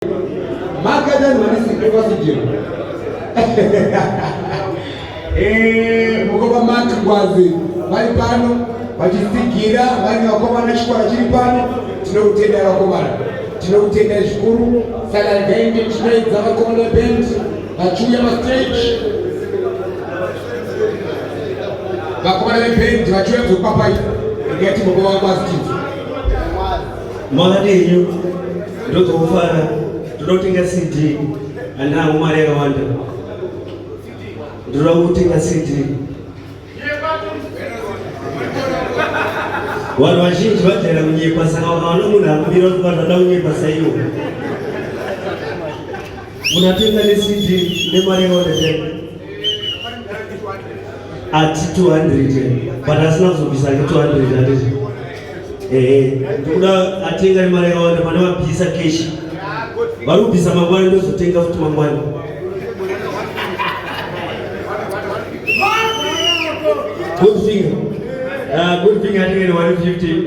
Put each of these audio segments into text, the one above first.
Makadan manisi kwa sijiro. Mukoba mati Ngwazi. Bali pano, bajisigira, bali wakoma na chukua chini pano, tunautenda wakomana. Tunautenda shukuru, sala genge, tunaita wakoma na band, achuya ma stage. Wakoma na band, achuya tukapa hii. Ngeti mukoba wa Ngwazi. Mwagade hiyo, ndoto ufara, tunautenda CD, ana umare ya wanda. Tunautenda CD. Wanu wajinji watera mnyepasa na muna mbiro tukata mnyepasa hiyo. Munatenga ni CD ne mare wanda tena. Ati 200 but asina kuzobisa 200 ati. Ndukuda atenga ni mare wanda mana wabisa keshi. Barubisa mangwani ndo zotenga futu mangwani. Good thing. Good thing I think in 150.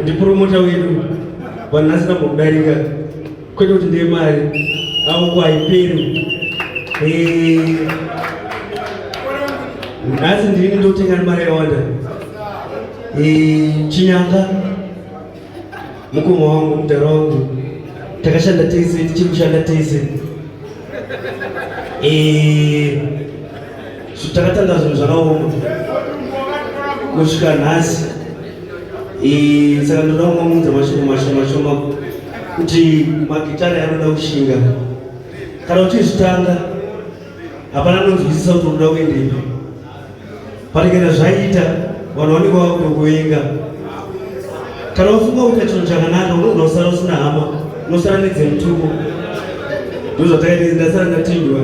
The promoter will but nasina mudariga. Kwetu tinde mali au kwa iperu. Nasi ndini ndo tenga mali wanda. Chinyanga mukumo wangu mtarongo. Takashanda tese chimshanda tese. Sutakatanga zozanawo kushika nasi saka ndodawo munza mashoma kuti magitari anoda kushinga kana uchizvitanga hapana nonzwisisa kuti unoda kuendepi patikana zvaita vanhu vanenge vakutokuvenga kana ufunga kuita chinhu chakanaka unogona kusara usina hama unosara nedzemutuko ndozvataita ndasara ndatindwa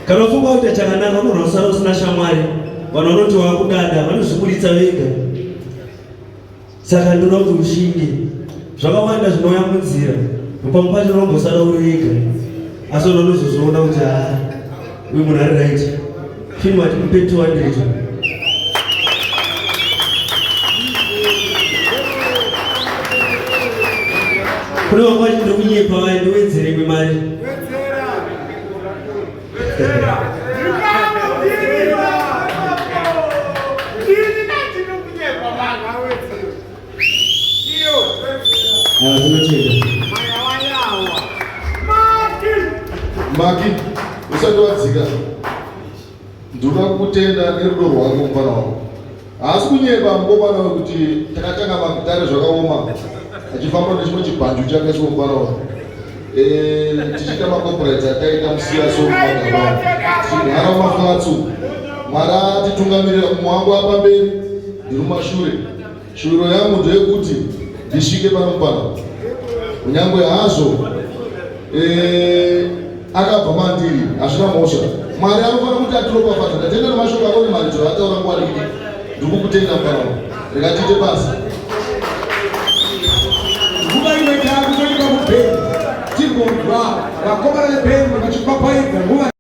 kana ufunga kuita chakanaka unogona kusara usina shamwari vanhu vanoti vakudada vanozvibuditsa vega saka ndoda kuti ushinge zvakawanda zvinouya munzira pamwe pacho unombosara uri wega asi unozozviona kuti uyu munhu ari right fini wati mupe 200 kune vanga vachinde kunyepa vaende wedzere kwemari Maki, usati wadzika ndoda kutenda nerudo rwako mufana wako. Haasi kunyepa mukobana wekuti takatanga magitari zvakaoma achifamba nechimwe chibhanju chakaiswa mufana wako. Tichiita makoporates ataita musiyaso mumagaba tichigara mumaflatso Mwari atitungamirira kumwangu apa mberi ndiri mumashure. Shuviro yangu ndeyekuti ndisvike pano mufana kunyangwe hazvo akabva mandiri hazvina mhosva. Mwari anofana kuti atiropafadza. Ndatenda nemashoko ako nemaridzo ataura nguva riki ndikukutenda mufana wangu. Rega tiite basa. Nguva imwe takutoika mubheni tigondwa vakomana vebheni vakachipapaidza nguva